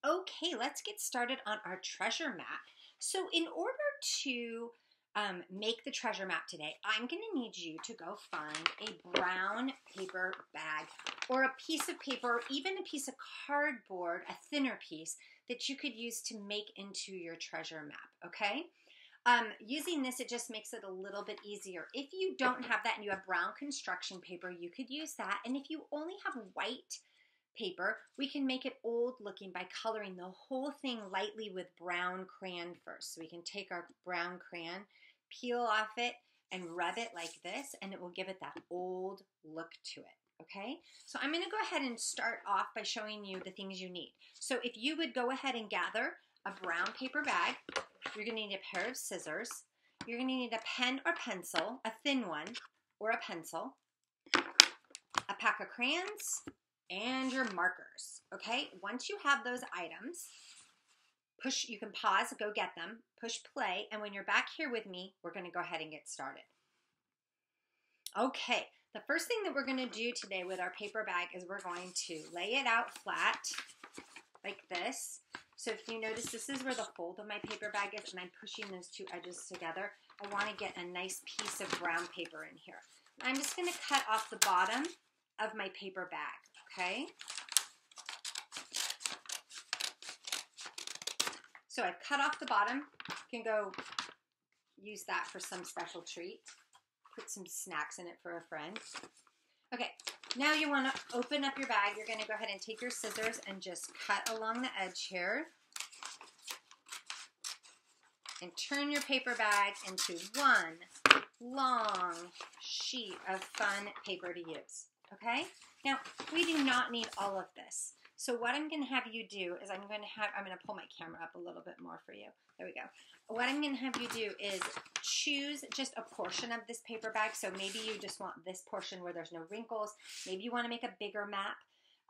Okay, let's get started on our treasure map. So in order to make the treasure map today, I'm going to need you to go find a brown paper bag or a piece of paper or even a piece of cardboard, a thinner piece that you could use to make into your treasure map, okay? Using this, it just makes it a little bit easier. If you don't have that and you have brown construction paper, you could use that. And if you only have white paper, we can make it old looking by coloring the whole thing lightly with brown crayon first. So we can take our brown crayon, peel off it, and rub it like this, and it will give it that old look to it. Okay, so I'm going to go ahead and start off by showing you the things you need. So if you would go ahead and gather a brown paper bag, you're going to need a pair of scissors, you're going to need a pen or pencil, a thin one, or a pencil, a pack of crayons, and your markers. Okay, once you have those items, you can pause, go get them, push play, and when you're back here with me, we're going to go ahead and get started. Okay, the first thing that we're going to do today with our paper bag is we're going to lay it out flat like this. So if you notice, this is where the fold of my paper bag is, and I'm pushing those two edges together. I want to get a nice piece of brown paper in here. I'm just going to cut off the bottom of my paper bag, okay? So I've cut off the bottom. You can go use that for some special treat. Put some snacks in it for a friend. Okay, now you want to open up your bag. You're going to go ahead and take your scissors and just cut along the edge here. And turn your paper bag into one long sheet of fun paper to use. Okay? Now, we do not need all of this. So what I'm going to have you do is I'm going to pull my camera up a little bit more for you. There we go. What I'm going to have you do is choose just a portion of this paper bag. So maybe you just want this portion where there's no wrinkles. Maybe you want to make a bigger map.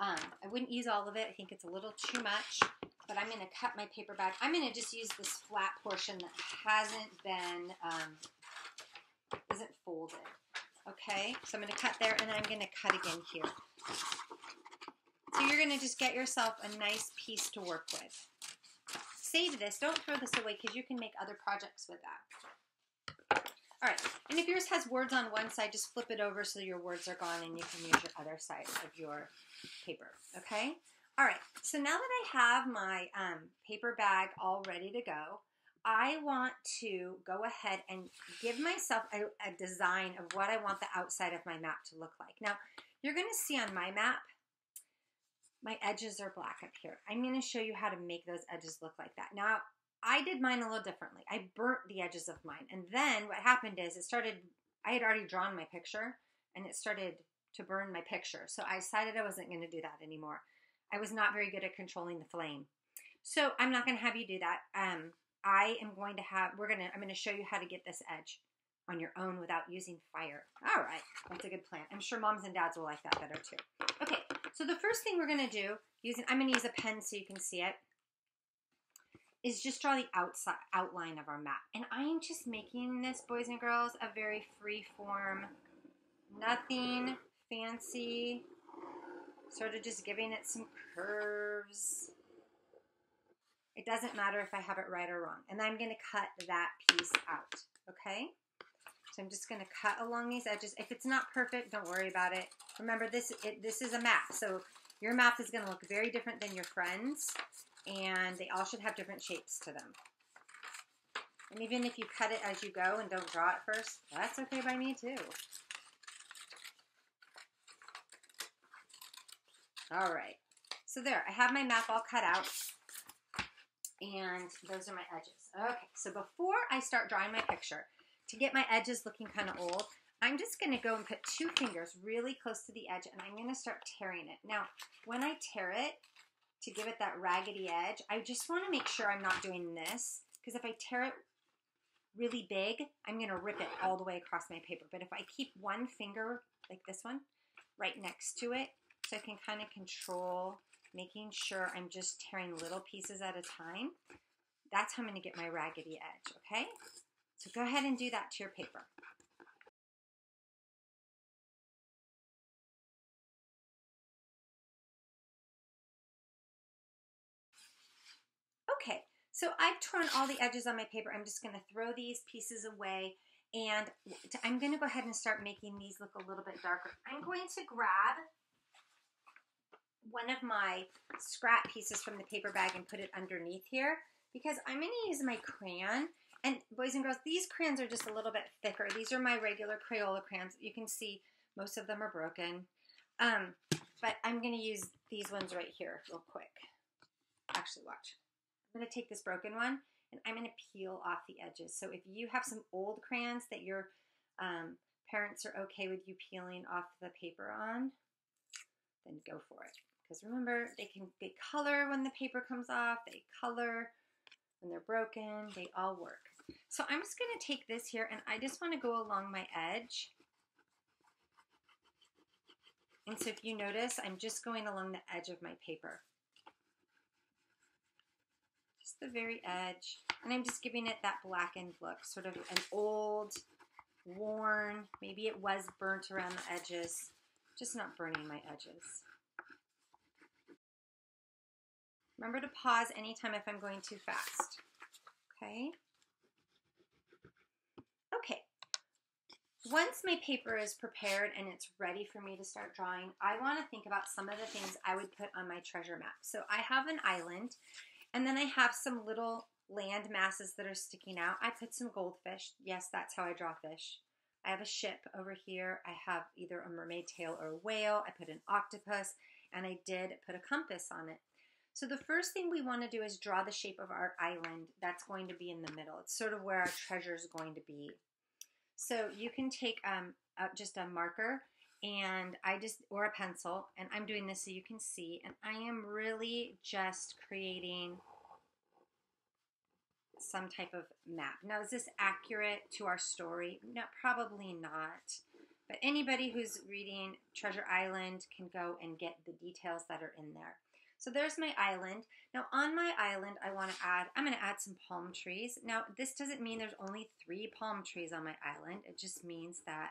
I wouldn't use all of it. I think it's a little too much. But I'm going to cut my paper bag. I'm going to just use this flat portion that hasn't been, isn't folded. Okay, so I'm going to cut there, and then I'm going to cut again here. So you're going to just get yourself a nice piece to work with. Save this. Don't throw this away because you can make other projects with that. All right, and if yours has words on one side, just flip it over so your words are gone and you can use your other side of your paper, okay? All right, so now that I have my paper bag all ready to go, I want to go ahead and give myself a design of what I want the outside of my map to look like. Now, you're going to see on my map, my edges are black up here. I'm going to show you how to make those edges look like that. Now, I did mine a little differently. I burnt the edges of mine. And then what happened is I had already drawn my picture, and it started to burn my picture. So I decided I wasn't going to do that anymore. I was not very good at controlling the flame. So I'm not going to have you do that. I'm going to show you how to get this edge on your own without using fire. All right, that's a good plan. I'm sure moms and dads will like that better too. Okay, so the first thing we're going to do, I'm going to use a pen so you can see it, is just draw the outline of our map. And I am just making this, boys and girls, a very free form, nothing fancy, sort of just giving it some curves. It doesn't matter if I have it right or wrong. And I'm going to cut that piece out, okay? So I'm just going to cut along these edges. If it's not perfect, don't worry about it. Remember, this is a map, so your map is going to look very different than your friends, and they all should have different shapes to them. And even if you cut it as you go and don't draw it first, that's okay by me too. All right, so there, I have my map all cut out, and those are my edges. Okay, so before I start drawing my picture, to get my edges looking kind of old, I'm just going to go and put 2 fingers really close to the edge, and I'm going to start tearing it. Now, when I tear it, to give it that raggedy edge, I just want to make sure I'm not doing this, because if I tear it really big, I'm going to rip it all the way across my paper. But if I keep one finger, like this one, right next to it, so I can kind of control, making sure I'm just tearing little pieces at a time, that's how I'm going to get my raggedy edge, okay? So go ahead and do that to your paper. So I've torn all the edges on my paper. I'm just going to throw these pieces away, and I'm going to go ahead and start making these look a little bit darker. I'm going to grab one of my scrap pieces from the paper bag and put it underneath here because I'm going to use my crayon. And boys and girls, these crayons are just a little bit thicker. These are my regular Crayola crayons. You can see most of them are broken. But I'm going to use these ones right here real quick. Actually, watch. I'm going to take this broken one and I'm going to peel off the edges. So if you have some old crayons that your parents are okay with you peeling off the paper on, then go for it. Because remember, they color when the paper comes off, they color when they're broken, they all work. So I'm just going to take this here and I just want to go along my edge. And so if you notice, I'm just going along the edge of my paper. Just the very edge. And I'm just giving it that blackened look, sort of an old, worn, maybe it was burnt around the edges, just not burning my edges. Remember to pause anytime if I'm going too fast. Okay? Okay. Once my paper is prepared and it's ready for me to start drawing, I want to think about some of the things I would put on my treasure map. So I have an island, and then I have some little land masses that are sticking out. I put some goldfish. Yes, that's how I draw fish. I have a ship over here. I have either a mermaid tail or a whale. I put an octopus, and I did put a compass on it. So the first thing we want to do is draw the shape of our island. That's going to be in the middle. It's sort of where our treasure is going to be. So you can take just a marker and or a pencil, and I'm doing this so you can see, and I am really just creating some type of map. Now, is this accurate to our story? No, probably not. But anybody who's reading Treasure Island can go and get the details that are in there. So there's my island. Now on my island, I'm going to add some palm trees. Now this doesn't mean there's only 3 palm trees on my island. It just means that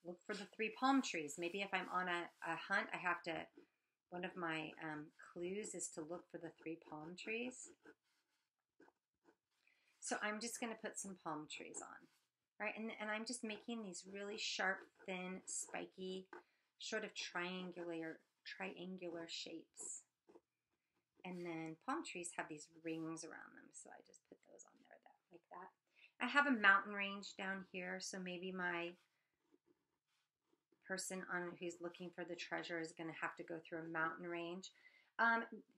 look for the 3 palm trees. Maybe if I'm on a hunt, one of my clues is to look for the 3 palm trees. So I'm just going to put some palm trees on, right? And I'm just making these really sharp, thin, spiky, sort of triangular shapes. And then palm trees have these rings around them, so I just put those on there like that. I have a mountain range down here, so maybe my person who's looking for the treasure is going to have to go through a mountain range.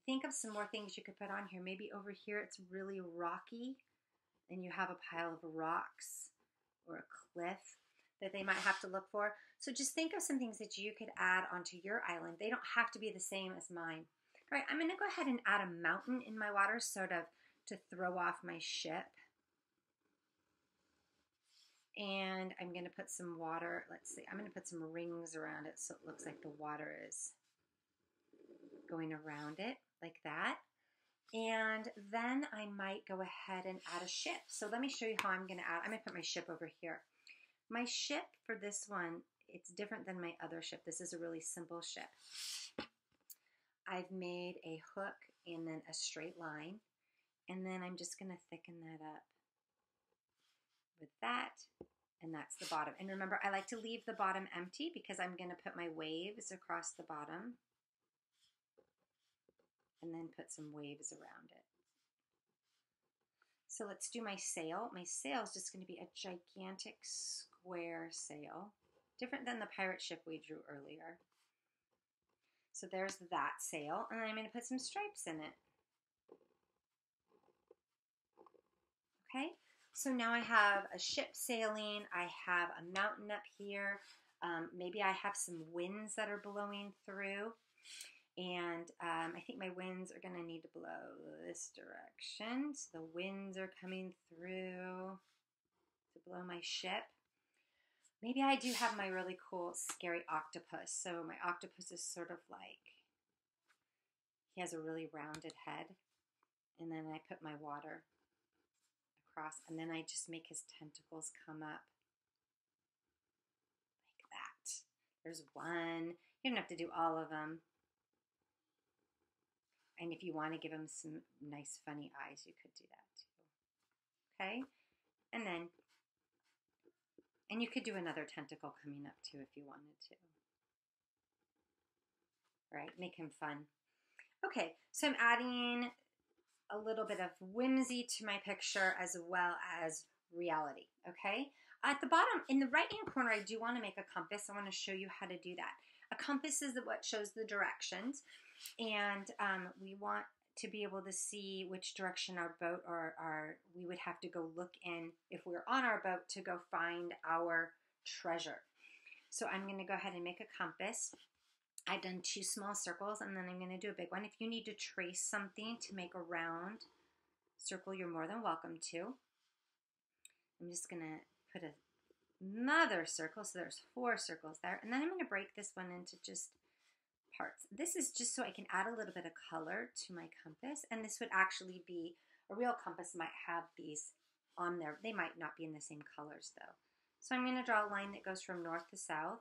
Think of some more things you could put on here. Maybe over here it's really rocky, and you have a pile of rocks or a cliff that they might have to look for. So just think of some things that you could add onto your island. They don't have to be the same as mine. All right, I'm going to go ahead and add a mountain in my water sort of to throw off my ship. And I'm going to put some water. Let's see. I'm going to put some rings around it so it looks like the water is going around it like that. And then I might go ahead and add a ship. So let me show you how I'm going to add. I'm going to put my ship over here. My ship for this one, it's different than my other ship. This is a really simple ship. I've made a hook and then a straight line. And then I'm just going to thicken that up with that. And that's the bottom. And remember, I like to leave the bottom empty because I'm going to put my waves across the bottom. And then put some waves around it. So let's do my sail. My sail is just going to be a gigantic square sail. Different than the pirate ship we drew earlier. So there's that sail. And I'm going to put some stripes in it. Okay, so now I have a ship sailing. I have a mountain up here. Maybe I have some winds that are blowing through. And I think my winds are going to need to blow this direction. So the winds are coming through to blow my ship. Maybe I do have my really cool, scary octopus. So my octopus is sort of like, he has a really rounded head. And then I put my water across. And then I just make his tentacles come up like that. There's one. You don't have to do all of them. And if you want to give them some nice funny eyes, you could do that too. Okay? And you could do another tentacle coming up too if you wanted to. Right? Make him fun. Okay, so I'm adding a little bit of whimsy to my picture as well as reality. Okay? At the bottom, in the right-hand corner, I do want to make a compass. I want to show you how to do that. A compass is what shows the directions, and we want to be able to see which direction our boat we would have to go look in if we're on our boat to go find our treasure. So I'm going to go ahead and make a compass. I've done 2 small circles, and then I'm going to do a big one. If you need to trace something to make a round circle, you're more than welcome to. I'm just going to put another circle, so there's 4 circles there, and then I'm going to break this one into just parts. This is just so I can add a little bit of color to my compass, and this would actually be, a real compass might have these on there. They might not be in the same colors though. So I'm going to draw a line that goes from north to south,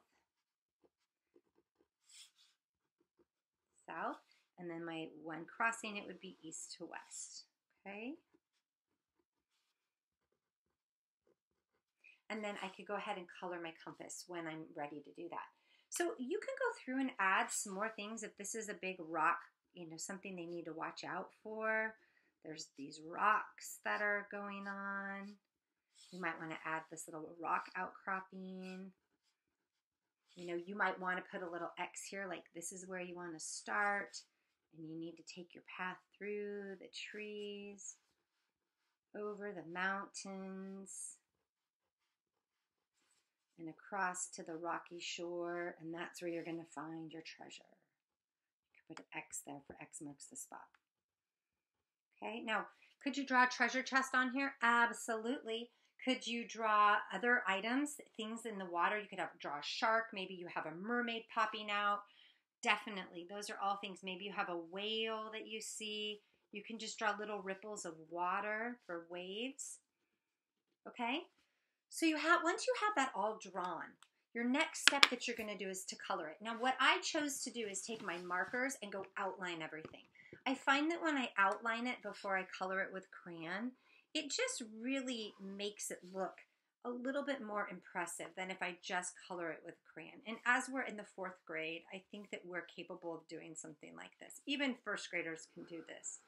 and then my one crossing it would be east to west. Okay. And then I could go ahead and color my compass when I'm ready to do that. So you can go through and add some more things if this is a big rock, you know, something they need to watch out for. There's these rocks that are going on. You might want to add this little rock outcropping. You know, you might want to put a little X here, like this is where you want to start, and you need to take your path through the trees, over the mountains, and across to the rocky shore, and that's where you're going to find your treasure. You could put an X there for X marks the spot. Okay, now, could you draw a treasure chest on here? Absolutely. Could you draw other items, things in the water? You could draw a shark. Maybe you have a mermaid popping out. Definitely. Those are all things. Maybe you have a whale that you see. You can just draw little ripples of water for waves. Okay? So once you have that all drawn, your next step that you're going to do is to color it. Now, what I chose to do is take my markers and go outline everything. I find that when I outline it before I color it with crayon, it just really makes it look a little bit more impressive than if I just color it with crayon. And as we're in the 4th grade, I think that we're capable of doing something like this. Even 1st graders can do this.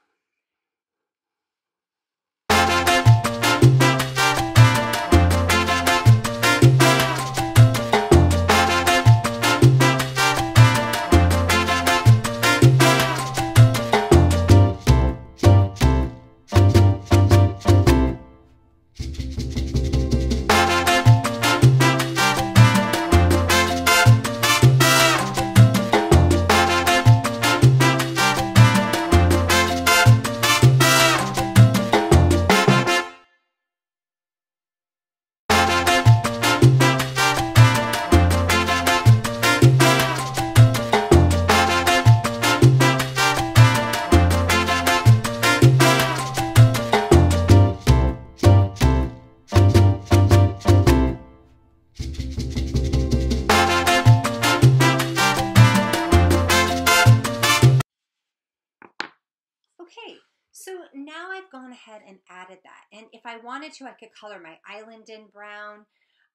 Okay, so now I've gone ahead and added that. And if I wanted to, I could color my island in brown.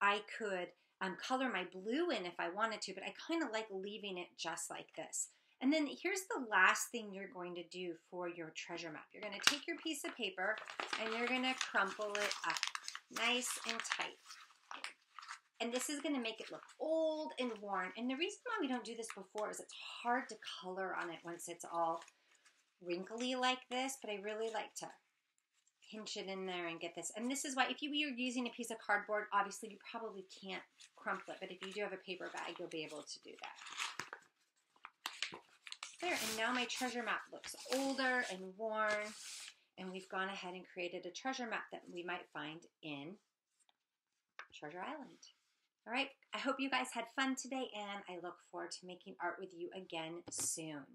I could color my blue in if I wanted to, but I kind of like leaving it just like this. And then here's the last thing you're going to do for your treasure map. You're going to take your piece of paper and you're going to crumple it up nice and tight. And this is going to make it look old and worn. And the reason why we don't do this before is it's hard to color on it once it's all wrinkly like this, but I really like to pinch it in there and get this. And this is why, if you were using a piece of cardboard, obviously you probably can't crumple it, but if you do have a paper bag, you'll be able to do that. There, and now my treasure map looks older and worn, and we've gone ahead and created a treasure map that we might find in Treasure Island. All right, I hope you guys had fun today, and I look forward to making art with you again soon.